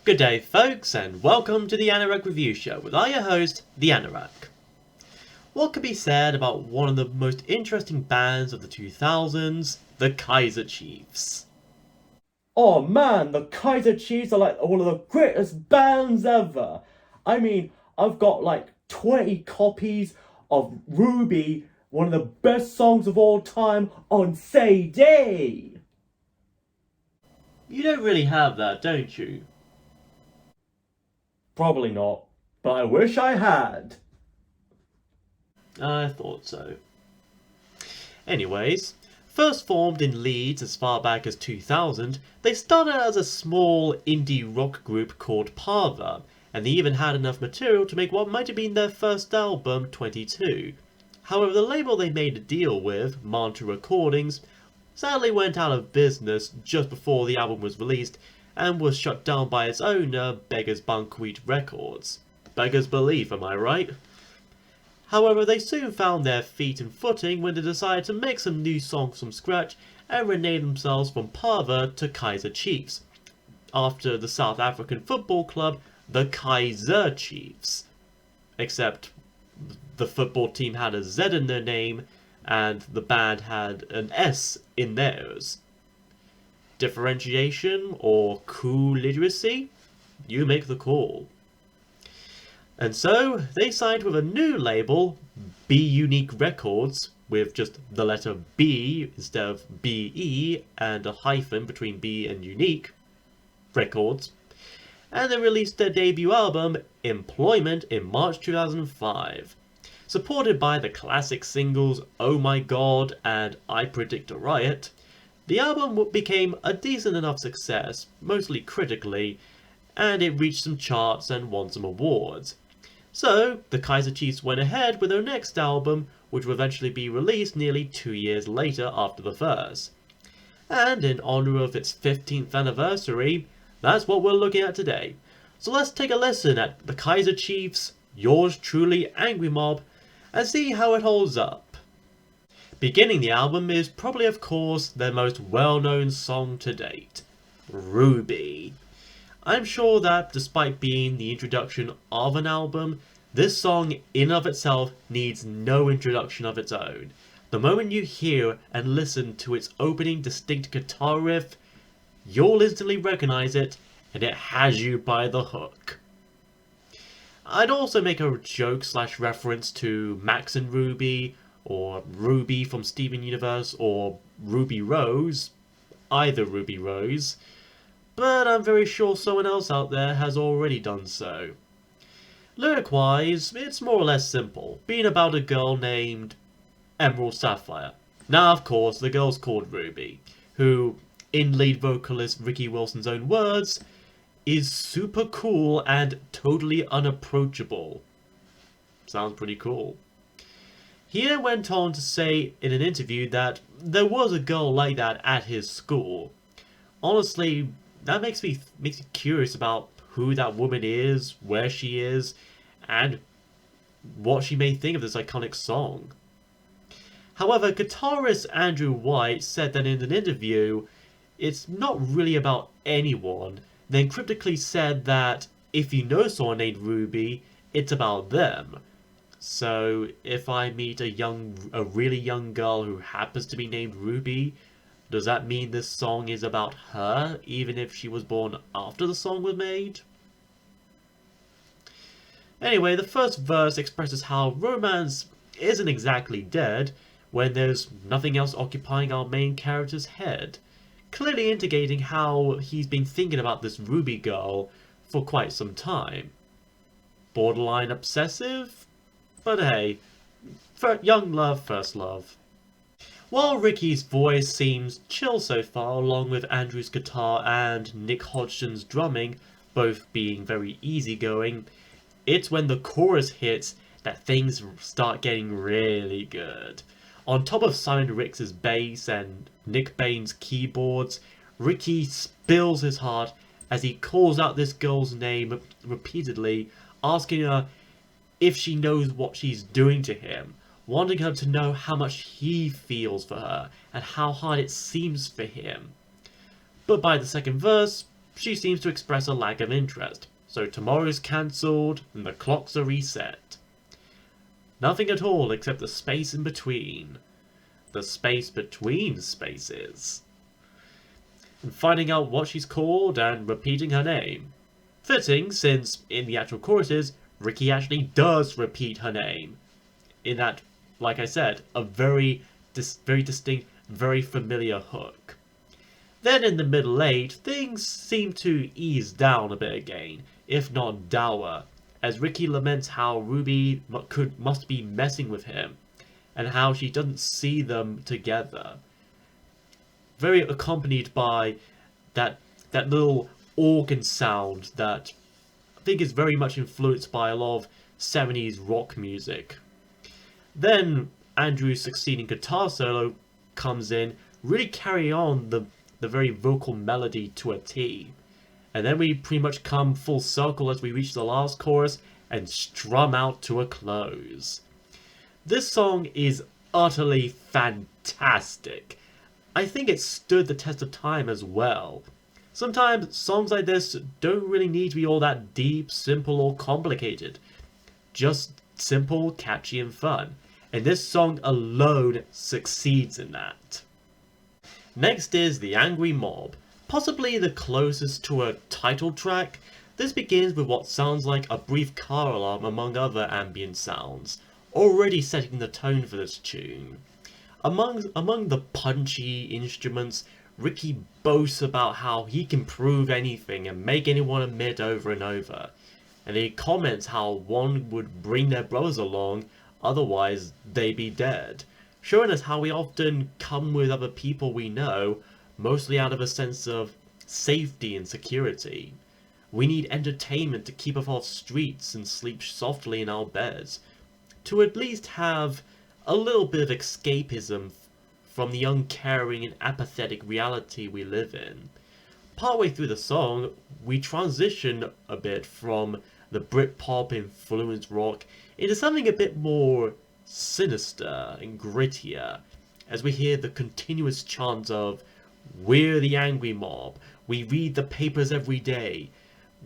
Good day, folks, and welcome to the Anorak Review Show with your host, the Anorak. What could be said about one of the most interesting bands of the 2000s, the Kaiser Chiefs? Oh man, the Kaiser Chiefs are like one of the greatest bands ever. I mean, I've got like 20 copies of Ruby, one of the best songs of all time, on CD. You don't really have that, don't you? Probably not, but I wish I had. I thought so. Anyways, first formed in Leeds as far back as 2000, they started as a small indie rock group called Parva, and they even had enough material to make what might have been their first album, 22. However, the label they made a deal with, Manta Recordings, sadly went out of business just before the album was released and was shut down by its owner, Beggars Banquet Records. Beggars belief, am I right? However, they soon found their feet and footing when they decided to make some new songs from scratch and rename themselves from Parva to Kaiser Chiefs, after the South African football club, the Kaiser Chiefs. Except the football team had a Z in their name and the band had an S in theirs. Differentiation or cool literacy? You make the call. And so they signed with a new label, B Unique Records, with just the letter B instead of BE and a hyphen between B and Unique Records. And they released their debut album, Employment, in March 2005. Supported by the classic singles Oh My God and I Predict a Riot, the album became a decent enough success, mostly critically, and it reached some charts and won some awards. So, the Kaiser Chiefs went ahead with their next album, which would eventually be released nearly 2 years later after the first. And in honour of its 15th anniversary, that's what we're looking at today. So let's take a listen at the Kaiser Chiefs, Yours Truly Angry Mob, and see how it holds up. Beginning the album is probably, of course, their most well-known song to date, Ruby. I'm sure that despite being the introduction of an album, this song in of itself needs no introduction of its own. The moment you hear and listen to its opening distinct guitar riff, you'll instantly recognize it, and it has you by the hook. I'd also make a joke/reference to Max and Ruby, or Ruby from Steven Universe, or Ruby Rose, either Ruby Rose, but I'm very sure someone else out there has already done so. Lyric-wise, it's more or less simple, being about a girl named Emerald Sapphire. Now, of course, the girl's called Ruby, who, in lead vocalist Ricky Wilson's own words, is super cool and totally unapproachable. Sounds pretty cool. He then went on to say in an interview that there was a girl like that at his school. Honestly, that makes me curious about who that woman is, where she is, and what she may think of this iconic song. However, guitarist Andrew White said that in an interview, it's not really about anyone, then cryptically said that if you know someone named Ruby, it's about them. So if I meet a really young girl who happens to be named Ruby, does that mean this song is about her, even if she was born after the song was made? Anyway, the first verse expresses how romance isn't exactly dead when there's nothing else occupying our main character's head, clearly indicating how he's been thinking about this Ruby girl for quite some time. Borderline obsessive? But hey, young love, first love. While Ricky's voice seems chill so far, along with Andrew's guitar and Nick Hodgson's drumming both being very easygoing, it's when the chorus hits that things start getting really good. On top of Simon Ricks' bass and Nick Bain's keyboards, Ricky spills his heart as he calls out this girl's name repeatedly, asking her if she knows what she's doing to him, wanting her to know how much he feels for her and how hard it seems for him. But by the second verse, she seems to express a lack of interest, so tomorrow's cancelled and the clocks are reset. Nothing at all except the space in between. The space between spaces. And finding out what she's called and repeating her name. Fitting, since in the actual choruses, Ricky actually does repeat her name. In that, like I said, a very distinct, very familiar hook. Then in the middle eight, things seem to ease down a bit again, if not dour, as Ricky laments how Ruby must be messing with him, and how she doesn't see them together. Very accompanied by that little organ sound that I think is very much influenced by a lot of 70s rock music. Then Andrew's succeeding guitar solo comes in, really carry on the very vocal melody to a T. And then we pretty much come full circle as we reach the last chorus and strum out to a close. This song is utterly fantastic. I think it stood the test of time as well. Sometimes songs like this don't really need to be all that deep, simple, or complicated. Just simple, catchy, and fun. And this song alone succeeds in that. Next is The Angry Mob, possibly the closest to a title track. This begins with what sounds like a brief car alarm among other ambient sounds, already setting the tone for this tune. Among the punchy instruments, Ricky boasts about how he can prove anything and make anyone admit over and over. And he comments how one would bring their brothers along, otherwise they'd be dead, showing us how we often come with other people we know, mostly out of a sense of safety and security. We need entertainment to keep us off streets and sleep softly in our beds, to at least have a little bit of escapism from the uncaring and apathetic reality we live in. Partway through the song, we transition a bit from the Britpop influenced rock into something a bit more sinister and grittier, as we hear the continuous chants of "We're the angry mob, we read the papers every day,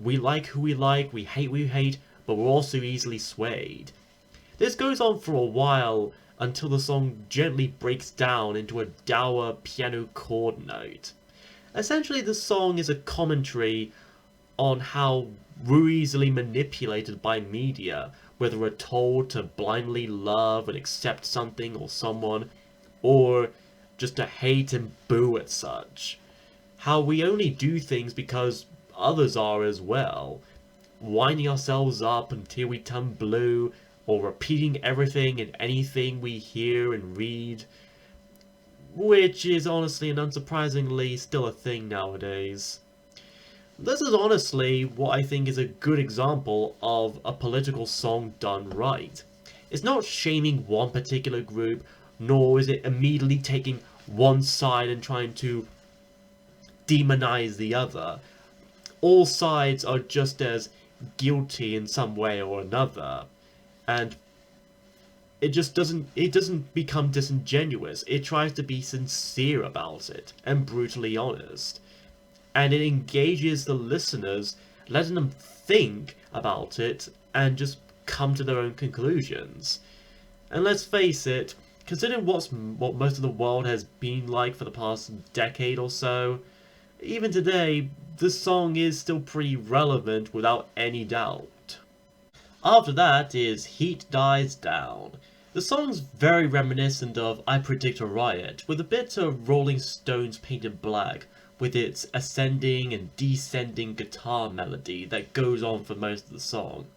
we like who we like, we hate, but we're also easily swayed." This goes on for a while until the song gently breaks down into a dour piano chord note. Essentially, the song is a commentary on how we're easily manipulated by media, whether we're told to blindly love and accept something or someone, or just to hate and boo at such. How we only do things because others are as well, winding ourselves up until we turn blue, or repeating everything and anything we hear and read, which is honestly and unsurprisingly still a thing nowadays. This is honestly what I think is a good example of a political song done right. It's not shaming one particular group, nor is it immediately taking one side and trying to demonize the other. All sides are just as guilty in some way or another, and it doesn't become disingenuous. It tries to be sincere about it and brutally honest. And it engages the listeners, letting them think about it and just come to their own conclusions. And let's face it, considering what most of the world has been like for the past decade or so, even today, this song is still pretty relevant without any doubt. After that is Heat Dies Down. The song's very reminiscent of I Predict a Riot, with a bit of Rolling Stones Painted Black, with its ascending and descending guitar melody that goes on for most of the song.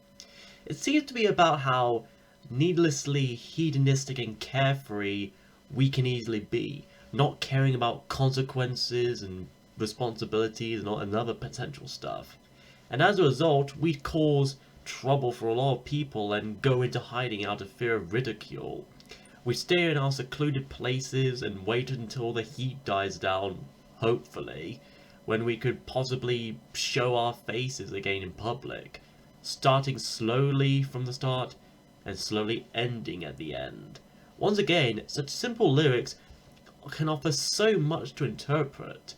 It seems to be about how needlessly hedonistic and carefree we can easily be, not caring about consequences and responsibilities and all another potential stuff. And as a result, we cause trouble for a lot of people and go into hiding out of fear of ridicule. We stay in our secluded places and wait until the heat dies down, hopefully, when we could possibly show our faces again in public, starting slowly from the start and slowly ending at the end. Once again, such simple lyrics can offer so much to interpret.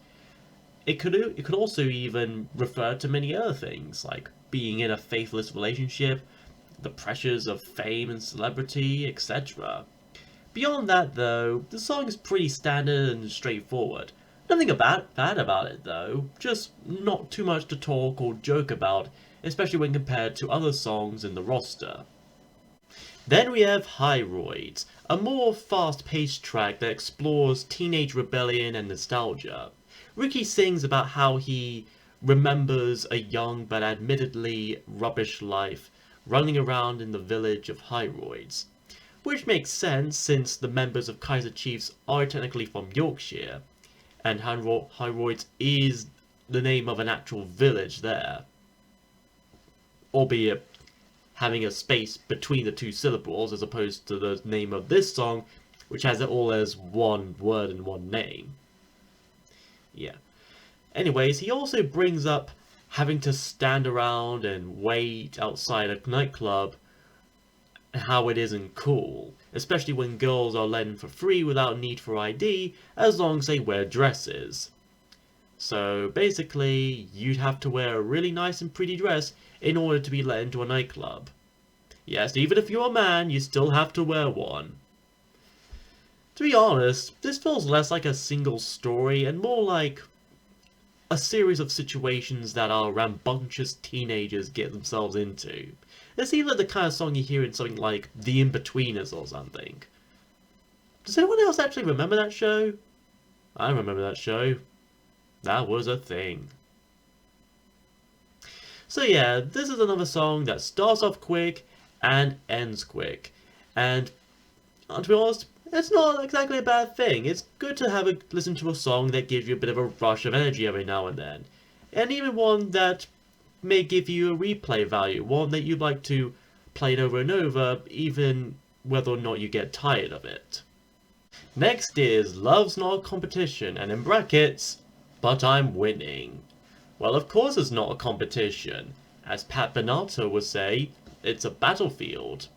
it could also even refer to many other things, like being in a faithless relationship, the pressures of fame and celebrity, etc. Beyond that, though, the song is pretty standard and straightforward. Nothing bad about it, though, just not too much to talk or joke about, especially when compared to other songs in the roster. Then we have Hyroids, a more fast-paced track that explores teenage rebellion and nostalgia. Ricky sings about how he remembers a young but admittedly rubbish life running around in the village of Hyroids, which makes sense since the members of Kaiser Chiefs are technically from Yorkshire, and Hyroids is the name of an actual village there, albeit having a space between the two syllables as opposed to the name of this song, which has it all as one word and one name. Yeah. Anyways, he also brings up having to stand around and wait outside a nightclub, how it isn't cool, especially when girls are let in for free without need for ID as long as they wear dresses. So basically, you'd have to wear a really nice and pretty dress in order to be let into a nightclub. Yes, even if you're a man, you still have to wear one. To be honest, this feels less like a single story and more like a series of situations that our rambunctious teenagers get themselves into. It seems like the kind of song you hear in something like The In-Betweeners or something. Does anyone else actually remember that show? I remember that show. That was a thing. So yeah, this is another song that starts off quick and ends quick. And to be honest, it's not exactly a bad thing. It's good to have a listen to a song that gives you a bit of a rush of energy every now and then. And even one that may give you a replay value, one that you'd like to play it over and over, even whether or not you get tired of it. Next is Love's Not a Competition, and in brackets, But I'm Winning. Well, of course it's not a competition. As Pat Benatar would say, it's a battlefield.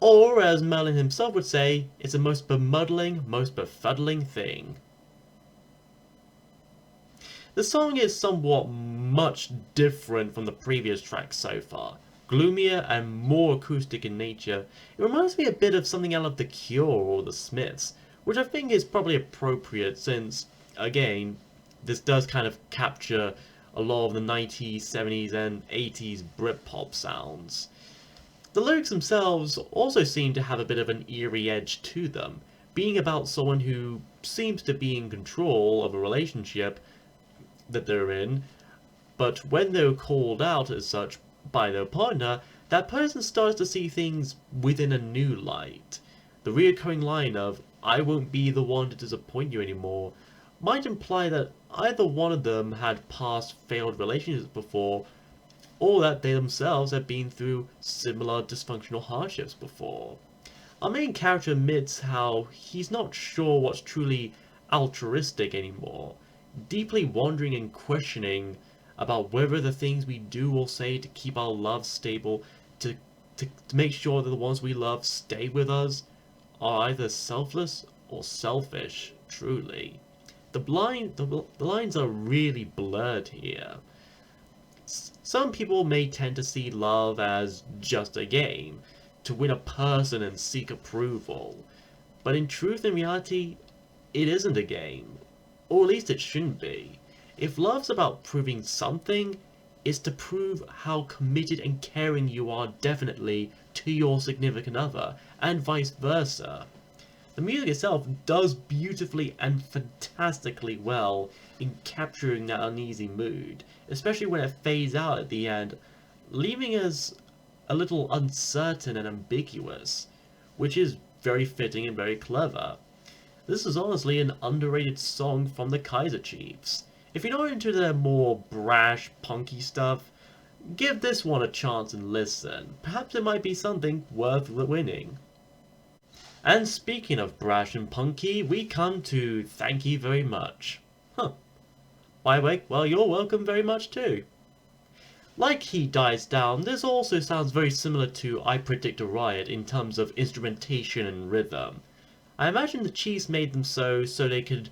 Or, as Merlin himself would say, it's the most bemuddling, most befuddling thing. The song is somewhat much different from the previous tracks so far. Gloomier and more acoustic in nature, it reminds me a bit of something out of The Cure or The Smiths, which I think is probably appropriate since, again, this does kind of capture a lot of the 90s, 70s, and 80s Britpop sounds. The lyrics themselves also seem to have a bit of an eerie edge to them, being about someone who seems to be in control of a relationship that they're in, but when they're called out as such by their partner, that person starts to see things within a new light. The recurring line of, "I won't be the one to disappoint you anymore," might imply that either one of them had past failed relationships before, or that they themselves have been through similar dysfunctional hardships before. Our main character admits how he's not sure what's truly altruistic anymore, deeply wondering and questioning about whether the things we do or say to keep our love stable, to, to make sure that the ones we love stay with us, are either selfless or selfish, truly. The lines are really blurred here. Some people may tend to see love as just a game, to win a person and seek approval. But in truth and reality, it isn't a game. Or at least it shouldn't be. If love's about proving something, it's to prove how committed and caring you are definitely to your significant other, and vice versa. The music itself does beautifully and fantastically well in capturing that uneasy mood, especially when it fades out at the end, leaving us a little uncertain and ambiguous, which is very fitting and very clever. This is honestly an underrated song from the Kaiser Chiefs. If you're not into their more brash, punky stuff, give this one a chance and listen. Perhaps it might be something worth winning. And speaking of brash and punky, we come to Thank You Very Much. Huh. By the way, well, you're welcome very much too. Like He Dies Down, this also sounds very similar to I Predict a Riot in terms of instrumentation and rhythm. I imagine the Chiefs made them so they could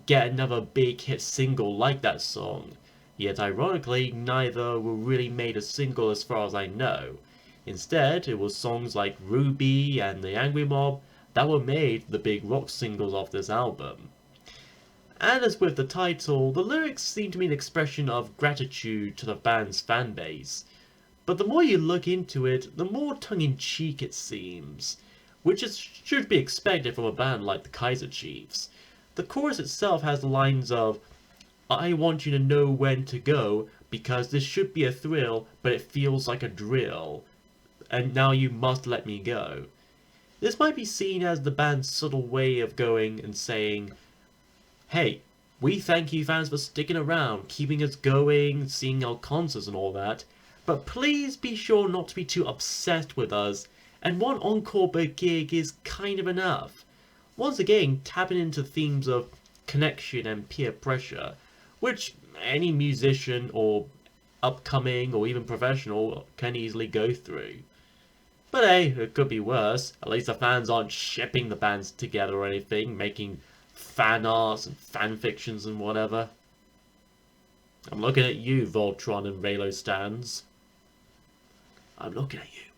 get another big hit single like that song. Yet ironically, neither were really made a single as far as I know. Instead, it was songs like Ruby and The Angry Mob that were made the big rock singles of this album. And as with the title, the lyrics seem to be an expression of gratitude to the band's fanbase. But the more you look into it, the more tongue-in-cheek it seems, which should be expected from a band like the Kaiser Chiefs. The chorus itself has lines of, "I want you to know when to go, because this should be a thrill, but it feels like a drill. And now you must let me go." This might be seen as the band's subtle way of going and saying, "Hey, we thank you fans for sticking around, keeping us going, seeing our concerts and all that, but please be sure not to be too obsessed with us, and one encore per gig is kind of enough." Once again, tapping into themes of connection and peer pressure, which any musician or upcoming or even professional can easily go through. But hey, it could be worse. At least the fans aren't shipping the bands together or anything, making fan arts and fan fictions and whatever. I'm looking at you, Voltron and Raylo stands. I'm looking at you.